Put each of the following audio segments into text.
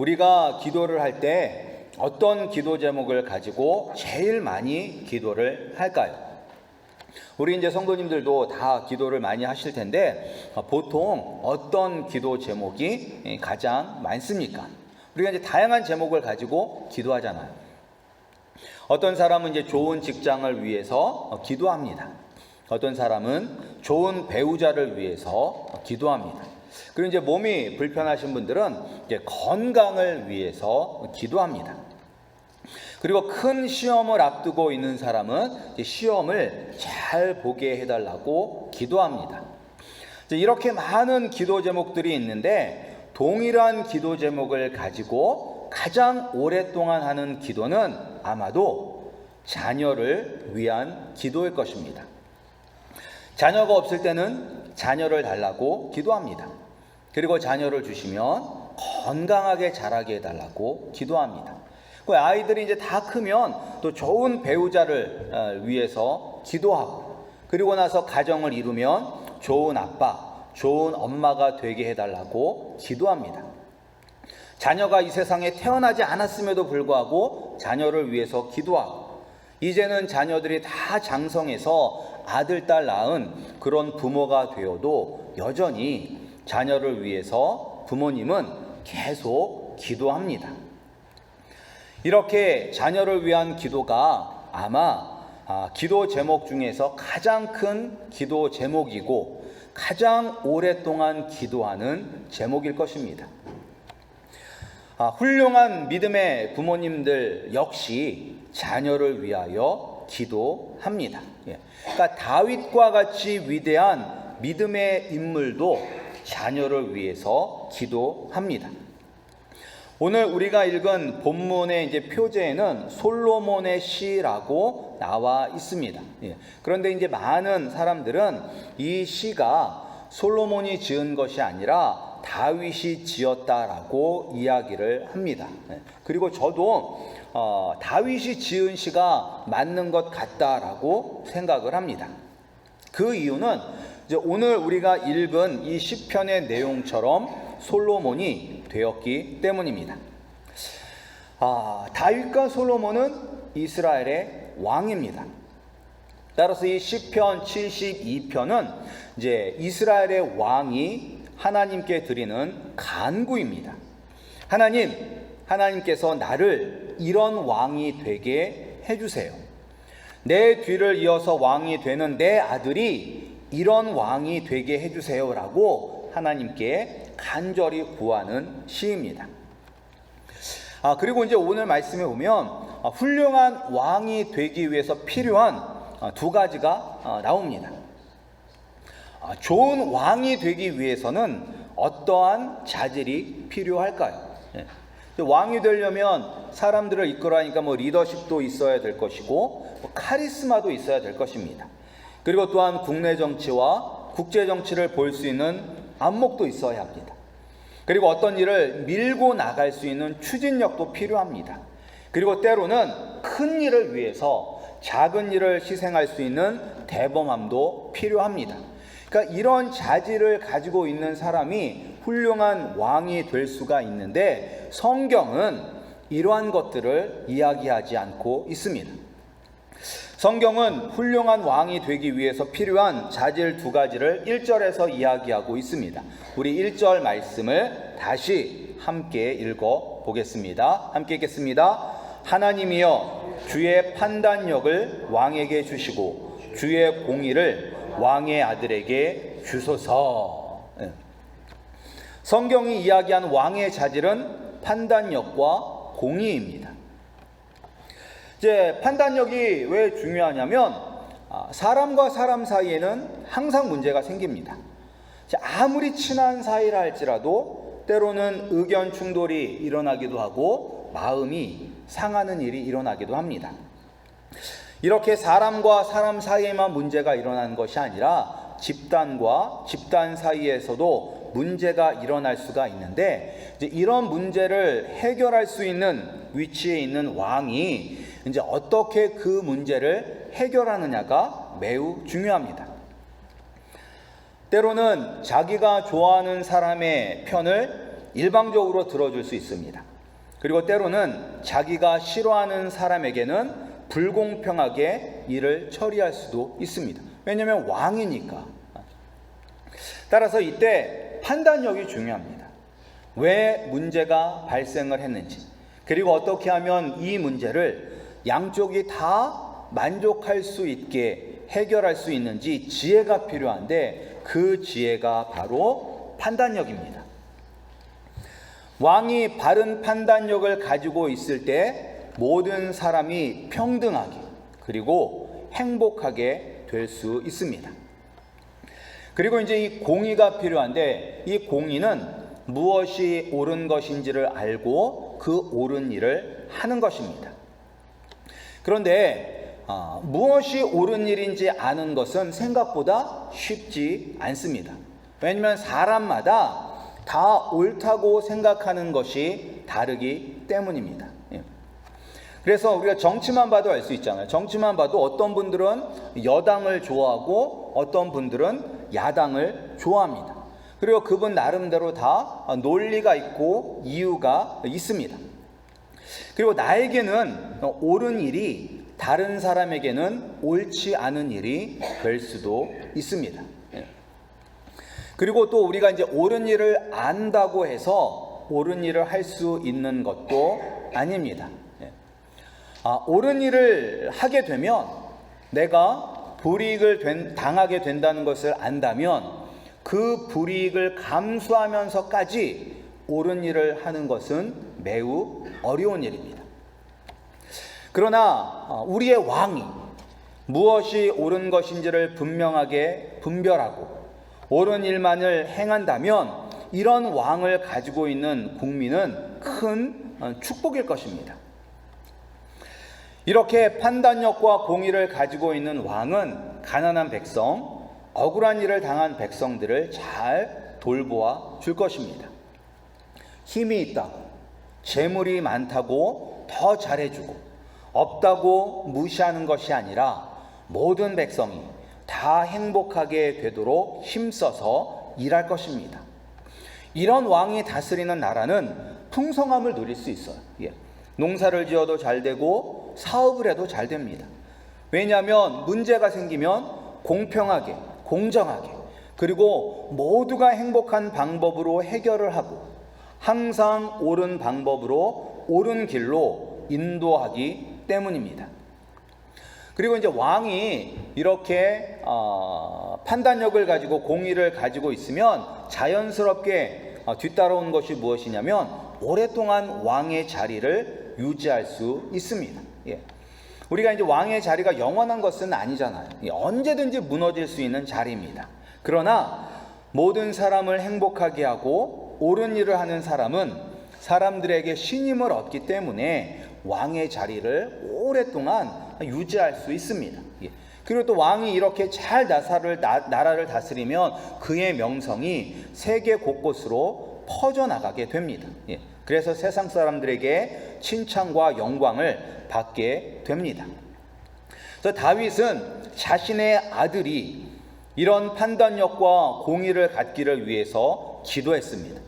우리가 기도를 할 때 어떤 기도 제목을 가지고 제일 많이 기도를 할까요? 우리 이제 성도님들도 다 기도를 많이 하실 텐데 보통 어떤 기도 제목이 가장 많습니까? 우리가 이제 다양한 제목을 가지고 기도하잖아요. 어떤 사람은 이제 좋은 직장을 위해서 기도합니다. 어떤 사람은 좋은 배우자를 위해서 기도합니다. 그리고 이제 몸이 불편하신 분들은 이제 건강을 위해서 기도합니다. 그리고 큰 시험을 앞두고 있는 사람은 이제 시험을 잘 보게 해달라고 기도합니다. 이렇게 많은 기도 제목들이 있는데 동일한 기도 제목을 가지고 가장 오랫동안 하는 기도는 아마도 자녀를 위한 기도일 것입니다. 자녀가 없을 때는 자녀를 달라고 기도합니다. 그리고 자녀를 주시면 건강하게 자라게 해달라고 기도합니다. 아이들이 이제 다 크면 또 좋은 배우자를 위해서 기도하고, 그리고 나서 가정을 이루면 좋은 아빠, 좋은 엄마가 되게 해달라고 기도합니다. 자녀가 이 세상에 태어나지 않았음에도 불구하고 자녀를 위해서 기도하고, 이제는 자녀들이 다 장성해서 아들, 딸 낳은 그런 부모가 되어도 여전히 자녀를 위해서 부모님은 계속 기도합니다. 이렇게 자녀를 위한 기도가 아마 기도 제목 중에서 가장 큰 기도 제목이고 가장 오랫동안 기도하는 제목일 것입니다. 훌륭한 믿음의 부모님들 역시 자녀를 위하여 기도합니다. 그러니까 다윗과 같이 위대한 믿음의 인물도 자녀를 위해서 기도합니다. 오늘 우리가 읽은 본문의 이제 표제에는 솔로몬의 시라고 나와 있습니다. 그런데 이제 많은 사람들은 이 시가 솔로몬이 지은 것이 아니라 다윗이 지었다라고 이야기를 합니다. 그리고 저도 다윗이 지은 시가 맞는 것 같다라고 생각을 합니다. 그 이유는 이제 오늘 우리가 읽은 이 시편의 내용처럼 솔로몬이 되었기 때문입니다. 다윗과 솔로몬은 이스라엘의 왕입니다. 따라서 이 시편 72편은 이제 이스라엘의 왕이 하나님께 드리는 간구입니다. 하나님께서 나를 이런 왕이 되게 해주세요. 내 뒤를 이어서 왕이 되는 내 아들이 이런 왕이 되게 해주세요 라고 하나님께 간절히 구하는 시입니다. 그리고 이제 오늘 말씀에 보면 훌륭한 왕이 되기 위해서 필요한 두 가지가 나옵니다. 좋은 왕이 되기 위해서는 어떠한 자질이 필요할까요? 왕이 되려면 사람들을 이끌어가니까 리더십도 있어야 될 것이고 카리스마도 있어야 될 것입니다. 그리고 또한 국내 정치와 국제 정치를 볼 수 있는 안목도 있어야 합니다. 그리고 어떤 일을 밀고 나갈 수 있는 추진력도 필요합니다. 그리고 때로는 큰 일을 위해서 작은 일을 희생할 수 있는 대범함도 필요합니다. 그러니까 이런 자질을 가지고 있는 사람이 훌륭한 왕이 될 수가 있는데 성경은 이러한 것들을 이야기하지 않고 있습니다. 성경은 훌륭한 왕이 되기 위해서 필요한 자질 두 가지를 1절에서 이야기하고 있습니다. 우리 1절 말씀을 다시 함께 읽어 보겠습니다. 함께 읽겠습니다. 하나님이여 주의 판단력을 왕에게 주시고 주의 공의를 왕의 아들에게 주소서. 성경이 이야기한 왕의 자질은 판단력과 공의입니다. 이제 판단력이 왜 중요하냐면 사람과 사람 사이에는 항상 문제가 생깁니다. 아무리 친한 사이라 할지라도 때로는 의견 충돌이 일어나기도 하고 마음이 상하는 일이 일어나기도 합니다. 이렇게 사람과 사람 사이에만 문제가 일어나는 것이 아니라 집단과 집단 사이에서도 문제가 일어날 수가 있는데 이제 이런 문제를 해결할 수 있는 위치에 있는 왕이 이제 어떻게 그 문제를 해결하느냐가 매우 중요합니다. 때로는 자기가 좋아하는 사람의 편을 일방적으로 들어줄 수 있습니다. 그리고 때로는 자기가 싫어하는 사람에게는 불공평하게 일을 처리할 수도 있습니다. 왜냐하면 왕이니까. 따라서 이때 판단력이 중요합니다. 왜 문제가 발생을 했는지, 그리고 어떻게 하면 이 문제를 양쪽이 다 만족할 수 있게 해결할 수 있는지 지혜가 필요한데, 그 지혜가 바로 판단력입니다. 왕이 바른 판단력을 가지고 있을 때 모든 사람이 평등하게 그리고 행복하게 될 수 있습니다. 그리고 이제 이 공의가 필요한데, 이 공의는 무엇이 옳은 것인지를 알고 그 옳은 일을 하는 것입니다. 그런데 무엇이 옳은 일인지 아는 것은 생각보다 쉽지 않습니다. 왜냐하면 사람마다 다 옳다고 생각하는 것이 다르기 때문입니다. 그래서 우리가 정치만 봐도 알 수 있잖아요. 정치만 봐도 어떤 분들은 여당을 좋아하고 어떤 분들은 야당을 좋아합니다. 그리고 그분 나름대로 다 논리가 있고 이유가 있습니다. 그리고 나에게는 옳은 일이 다른 사람에게는 옳지 않은 일이 될 수도 있습니다. 그리고 또 우리가 이제 옳은 일을 안다고 해서 옳은 일을 할 수 있는 것도 아닙니다. 옳은 일을 하게 되면 내가 불이익을 당하게 된다는 것을 안다면 그 불이익을 감수하면서까지 옳은 일을 하는 것은 매우 어려운 일입니다. 그러나 우리의 왕이 무엇이 옳은 것인지를 분명하게 분별하고 옳은 일만을 행한다면 이런 왕을 가지고 있는 국민은 큰 축복일 것입니다. 이렇게 판단력과 공의를 가지고 있는 왕은 가난한 백성, 억울한 일을 당한 백성들을 잘 돌보아 줄 것입니다. 힘이 있다고, 재물이 많다고 더 잘해주고, 없다고 무시하는 것이 아니라 모든 백성이 다 행복하게 되도록 힘써서 일할 것입니다. 이런 왕이 다스리는 나라는 풍성함을 누릴 수 있어요. 농사를 지어도 잘 되고 사업을 해도 잘 됩니다. 왜냐하면 문제가 생기면 공평하게, 공정하게, 그리고 모두가 행복한 방법으로 해결을 하고 항상 옳은 방법으로 옳은 길로 인도하기 때문입니다. 그리고 이제 왕이 이렇게 판단력을 가지고 공의를 가지고 있으면 자연스럽게 뒤따라온 것이 무엇이냐면 오랫동안 왕의 자리를 유지할 수 있습니다. 우리가 이제 왕의 자리가 영원한 것은 아니잖아요. 언제든지 무너질 수 있는 자리입니다. 그러나 모든 사람을 행복하게 하고 옳은 일을 하는 사람은 사람들에게 신임을 얻기 때문에 왕의 자리를 오랫동안 유지할 수 있습니다. 그리고 또 왕이 이렇게 잘 나라를 다스리면 그의 명성이 세계 곳곳으로 퍼져나가게 됩니다. 그래서 세상 사람들에게 칭찬과 영광을 받게 됩니다. 그래서 다윗은 자신의 아들이 이런 판단력과 공의를 갖기를 위해서 기도했습니다.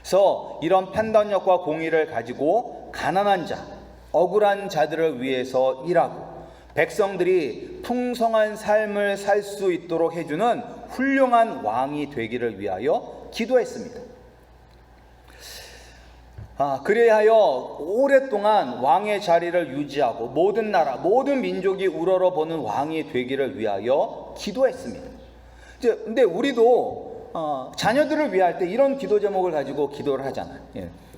그래서 이런 판단력과 공의를 가지고 가난한 자, 억울한 자들을 위해서 일하고 백성들이 풍성한 삶을 살 수 있도록 해주는 훌륭한 왕이 되기를 위하여 기도했습니다. 그래야 하여 오랫동안 왕의 자리를 유지하고 모든 나라, 모든 민족이 우러러보는 왕이 되기를 위하여 기도했습니다. 근데 우리도 자녀들을 위할 때 이런 기도 제목을 가지고 기도를 하잖아요.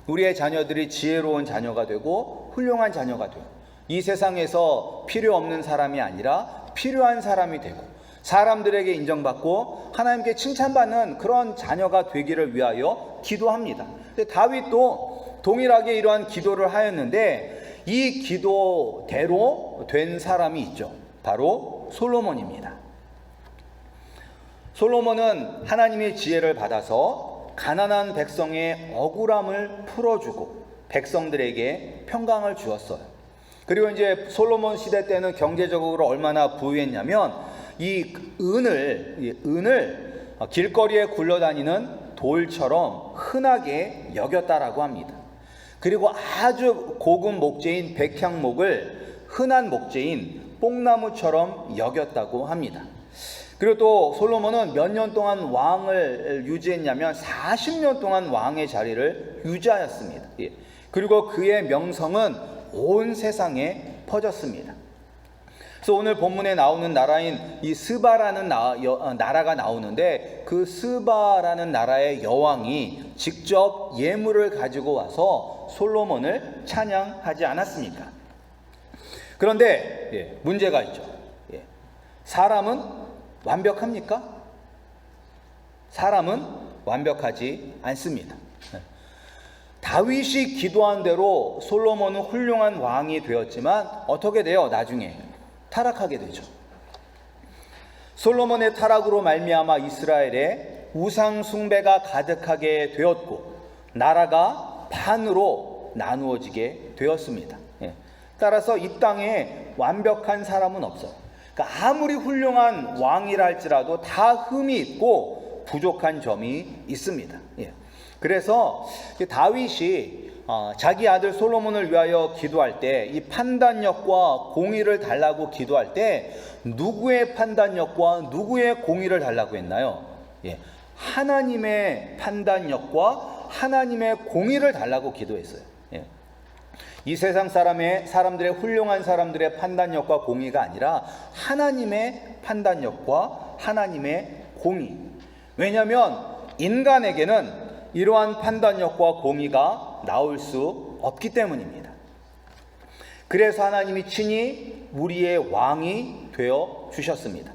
우리의 자녀들이 지혜로운 자녀가 되고 훌륭한 자녀가 되고 이 세상에서 필요 없는 사람이 아니라 필요한 사람이 되고 사람들에게 인정받고 하나님께 칭찬받는 그런 자녀가 되기를 위하여 기도합니다. 근데 다윗도 동일하게 이러한 기도를 하였는데 이 기도대로 된 사람이 있죠. 바로 솔로몬입니다. 솔로몬은 하나님의 지혜를 받아서 가난한 백성의 억울함을 풀어주고 백성들에게 평강을 주었어요. 그리고 이제 솔로몬 시대 때는 경제적으로 얼마나 부유했냐면 이 은을 길거리에 굴러다니는 돌처럼 흔하게 여겼다라고 합니다. 그리고 아주 고급 목재인 백향목을 흔한 목재인 뽕나무처럼 여겼다고 합니다. 그리고 또 솔로몬은 몇 년 동안 왕을 유지했냐면 40년 동안 왕의 자리를 유지하였습니다. 그리고 그의 명성은 온 세상에 퍼졌습니다. 그래서 오늘 본문에 나오는 나라인 이 스바라는 나라가 나오는데, 그 스바라는 나라의 여왕이 직접 예물을 가지고 와서 솔로몬을 찬양하지 않았습니까? 그런데 문제가 있죠. 사람은 완벽합니까? 사람은 완벽하지 않습니다. 다윗이 기도한 대로 솔로몬은 훌륭한 왕이 되었지만 어떻게 돼요? 나중에 타락하게 되죠. 솔로몬의 타락으로 말미암아 이스라엘에 우상 숭배가 가득하게 되었고 나라가 반으로 나누어지게 되었습니다. 따라서 이 땅에 완벽한 사람은 없어요. 그러니까 아무리 훌륭한 왕이라 할지라도 다 흠이 있고 부족한 점이 있습니다. 그래서 다윗이 자기 아들 솔로몬을 위하여 기도할 때 이 판단력과 공의를 달라고 기도할 때 누구의 판단력과 누구의 공의를 달라고 했나요? 하나님의 판단력과 하나님의 공의를 달라고 기도했어요. 이 세상 사람들의 훌륭한 사람들의 판단력과 공의가 아니라 하나님의 판단력과 하나님의 공의. 왜냐하면 인간에게는 이러한 판단력과 공의가 나올 수 없기 때문입니다. 그래서 하나님이 친히 우리의 왕이 되어 주셨습니다.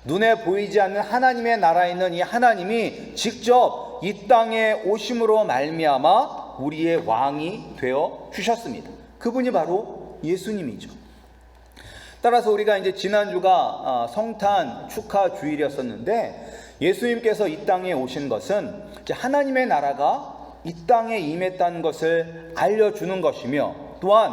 눈에 보이지 않는 하나님의 나라에 있는 이 하나님이 직접 이 땅에 오심으로 말미암아 우리의 왕이 되어 주셨습니다. 그분이 바로 예수님이죠. 따라서 우리가 이제 지난주가 성탄 축하 주일이었었는데, 예수님께서 이 땅에 오신 것은 하나님의 나라가 이 땅에 임했다는 것을 알려주는 것이며, 또한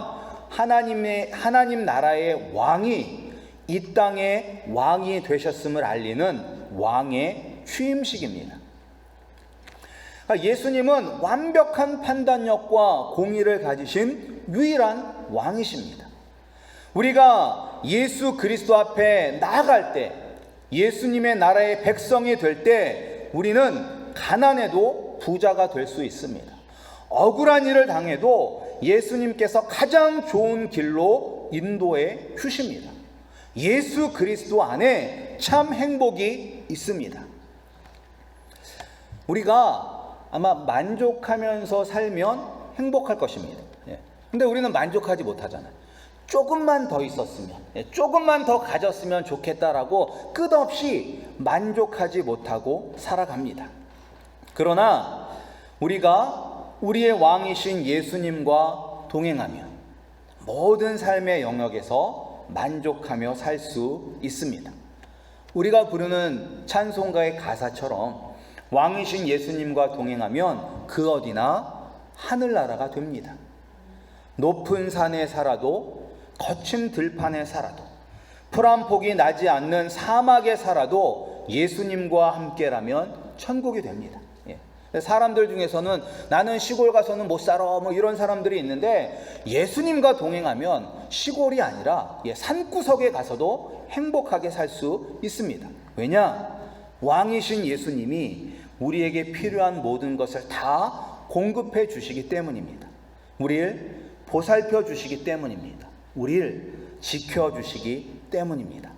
하나님 나라의 왕이 이 땅에 왕이 되셨음을 알리는 왕의 취임식입니다. 예수님은 완벽한 판단력과 공의를 가지신 유일한 왕이십니다. 우리가 예수 그리스도 앞에 나아갈 때, 예수님의 나라의 백성이 될 때 우리는 가난해도 부자가 될 수 있습니다. 억울한 일을 당해도 예수님께서 가장 좋은 길로 인도해 주십니다. 예수 그리스도 안에 참 행복이 있습니다. 우리가 아마 만족하면서 살면 행복할 것입니다. 근데 우리는 만족하지 못하잖아요. 조금만 더 있었으면, 조금만 더 가졌으면 좋겠다라고 끝없이 만족하지 못하고 살아갑니다. 그러나 우리가 우리의 왕이신 예수님과 동행하면 모든 삶의 영역에서 만족하며 살 수 있습니다. 우리가 부르는 찬송가의 가사처럼 왕이신 예수님과 동행하면 그 어디나 하늘나라가 됩니다. 높은 산에 살아도, 거친 들판에 살아도, 풀 한 폭이 나지 않는 사막에 살아도 예수님과 함께라면 천국이 됩니다. 사람들 중에서는 나는 시골 가서는 못 살아 뭐 이런 사람들이 있는데, 예수님과 동행하면 시골이 아니라 산구석에 가서도 행복하게 살 수 있습니다. 왜냐? 왕이신 예수님이 우리에게 필요한 모든 것을 다 공급해 주시기 때문입니다. 우리를 보살펴 주시기 때문입니다. 우리를 지켜 주시기 때문입니다.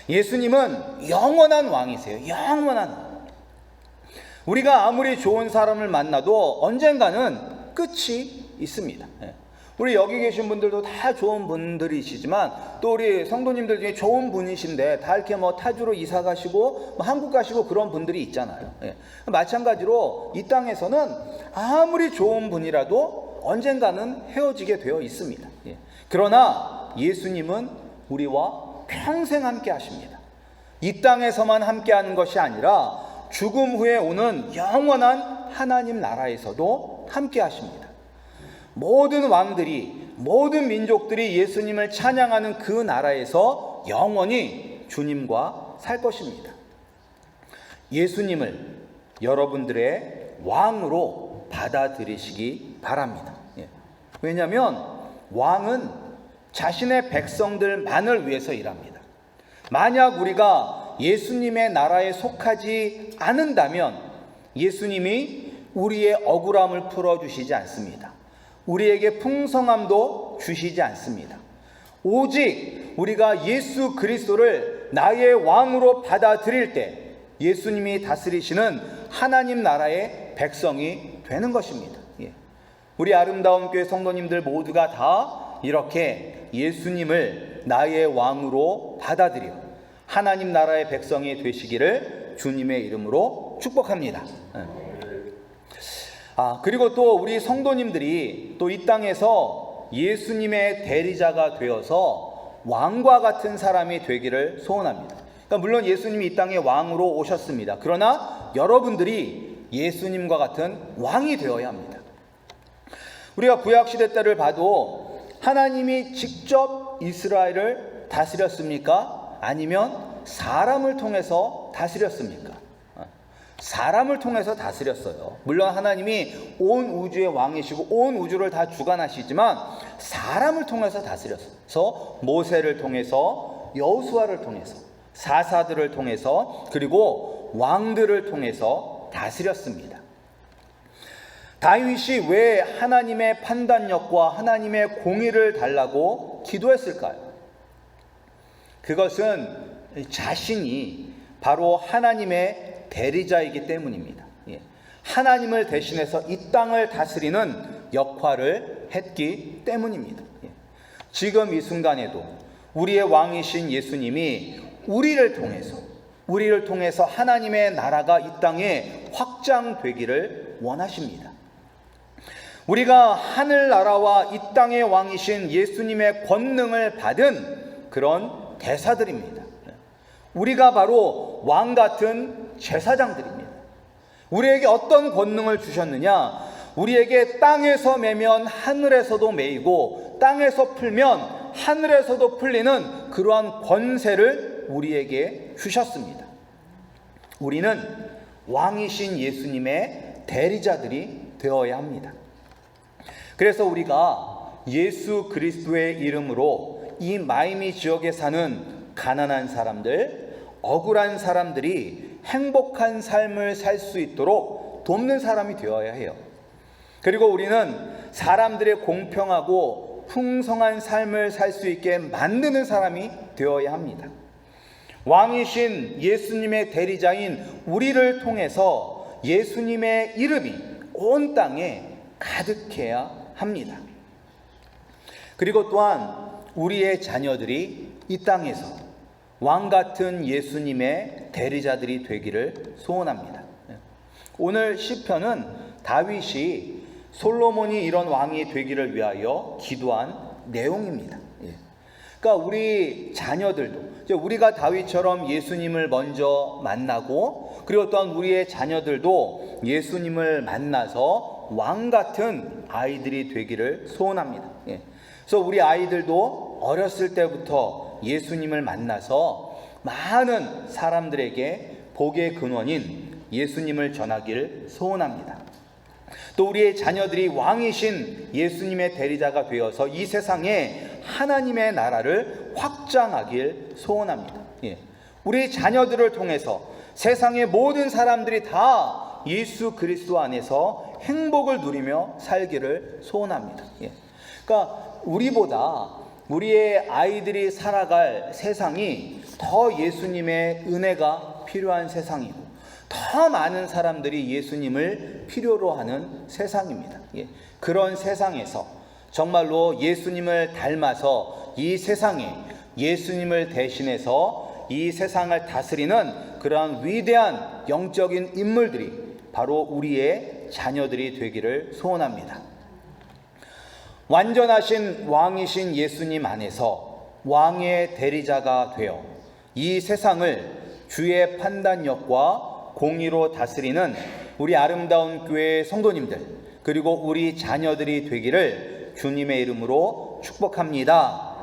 예수님은 영원한 왕이세요. 영원한 왕. 우리가 아무리 좋은 사람을 만나도 언젠가는 끝이 있습니다. 우리 여기 계신 분들도 다 좋은 분들이시지만, 또 우리 성도님들 중에 좋은 분이신데 다 이렇게 뭐 타주로 이사 가시고 한국 가시고 그런 분들이 있잖아요. 마찬가지로 이 땅에서는 아무리 좋은 분이라도 언젠가는 헤어지게 되어 있습니다. 그러나 예수님은 우리와 평생 함께 하십니다. 이 땅에서만 함께 하는 것이 아니라 죽음 후에 오는 영원한 하나님 나라에서도 함께 하십니다. 모든 왕들이, 모든 민족들이 예수님을 찬양하는 그 나라에서 영원히 주님과 살 것입니다. 예수님을 여러분들의 왕으로 받아들이시기 바랍니다. 왜냐하면 왕은 자신의 백성들만을 위해서 일합니다. 만약 우리가 예수님의 나라에 속하지 않는다면 예수님이 우리의 억울함을 풀어주시지 않습니다. 우리에게 풍성함도 주시지 않습니다. 오직 우리가 예수 그리스도를 나의 왕으로 받아들일 때 예수님이 다스리시는 하나님 나라의 백성이 되는 것입니다. 우리 아름다운 교회 성도님들 모두가 다 이렇게 예수님을 나의 왕으로 받아들여 하나님 나라의 백성이 되시기를 주님의 이름으로 축복합니다. 그리고 또 우리 성도님들이 또 이 땅에서 예수님의 대리자가 되어서 왕과 같은 사람이 되기를 소원합니다. 그러니까 물론 예수님이 이 땅에 왕으로 오셨습니다. 그러나 여러분들이 예수님과 같은 왕이 되어야 합니다. 우리가 구약시대 때를 봐도 하나님이 직접 이스라엘을 다스렸습니까? 아니면 사람을 통해서 다스렸습니까? 사람을 통해서 다스렸어요. 물론 하나님이 온 우주의 왕이시고 온 우주를 다 주관하시지만 사람을 통해서 다스렸어요. 모세를 통해서, 여호수아를 통해서, 사사들을 통해서, 그리고 왕들을 통해서 다스렸습니다. 다윗이 왜 하나님의 판단력과 하나님의 공의를 달라고 기도했을까요? 그것은 자신이 바로 하나님의 대리자이기 때문입니다. 하나님을 대신해서 이 땅을 다스리는 역할을 했기 때문입니다. 지금 이 순간에도 우리의 왕이신 예수님이 우리를 통해서 하나님의 나라가 이 땅에 확장되기를 원하십니다. 우리가 하늘나라와 이 땅의 왕이신 예수님의 권능을 받은 그런 대사들입니다. 우리가 바로 왕 같은 제사장들입니다. 우리에게 어떤 권능을 주셨느냐? 우리에게 땅에서 매면 하늘에서도 매이고 땅에서 풀면 하늘에서도 풀리는 그러한 권세를 우리에게 주셨습니다. 우리는 왕이신 예수님의 대리자들이 되어야 합니다. 그래서 우리가 예수 그리스도의 이름으로 이 마이미 지역에 사는 가난한 사람들, 억울한 사람들이 행복한 삶을 살 수 있도록 돕는 사람이 되어야 해요. 그리고 우리는 사람들의 공평하고 풍성한 삶을 살 수 있게 만드는 사람이 되어야 합니다. 왕이신 예수님의 대리자인 우리를 통해서 예수님의 이름이 온 땅에 가득해야 합니다. 그리고 또한 우리의 자녀들이 이 땅에서 왕 같은 예수님의 대리자들이 되기를 소원합니다. 오늘 시편은 다윗이 솔로몬이 이런 왕이 되기를 위하여 기도한 내용입니다. 그러니까 우리 자녀들도 우리가 다윗처럼 예수님을 먼저 만나고 그리고 또한 우리의 자녀들도 예수님을 만나서 왕 같은 아이들이 되기를 소원합니다. 그래서 우리 아이들도 어렸을 때부터 예수님을 만나서 많은 사람들에게 복의 근원인 예수님을 전하기를 소원합니다. 또 우리의 자녀들이 왕이신 예수님의 대리자가 되어서 이 세상에 하나님의 나라를 확장하길 소원합니다. 우리 자녀들을 통해서 세상의 모든 사람들이 다 예수 그리스도 안에서 행복을 누리며 살기를 소원합니다. 그러니까 우리보다 우리의 아이들이 살아갈 세상이 더 예수님의 은혜가 필요한 세상이고 더 많은 사람들이 예수님을 필요로 하는 세상입니다. 그런 세상에서 정말로 예수님을 닮아서 이 세상에 예수님을 대신해서 이 세상을 다스리는 그러한 위대한 영적인 인물들이 바로 우리의 자녀들이 되기를 소원합니다. 완전하신 왕이신 예수님 안에서 왕의 대리자가 되어 이 세상을 주의 판단력과 공의로 다스리는 우리 아름다운 교회 성도님들 그리고 우리 자녀들이 되기를 주님의 이름으로 축복합니다.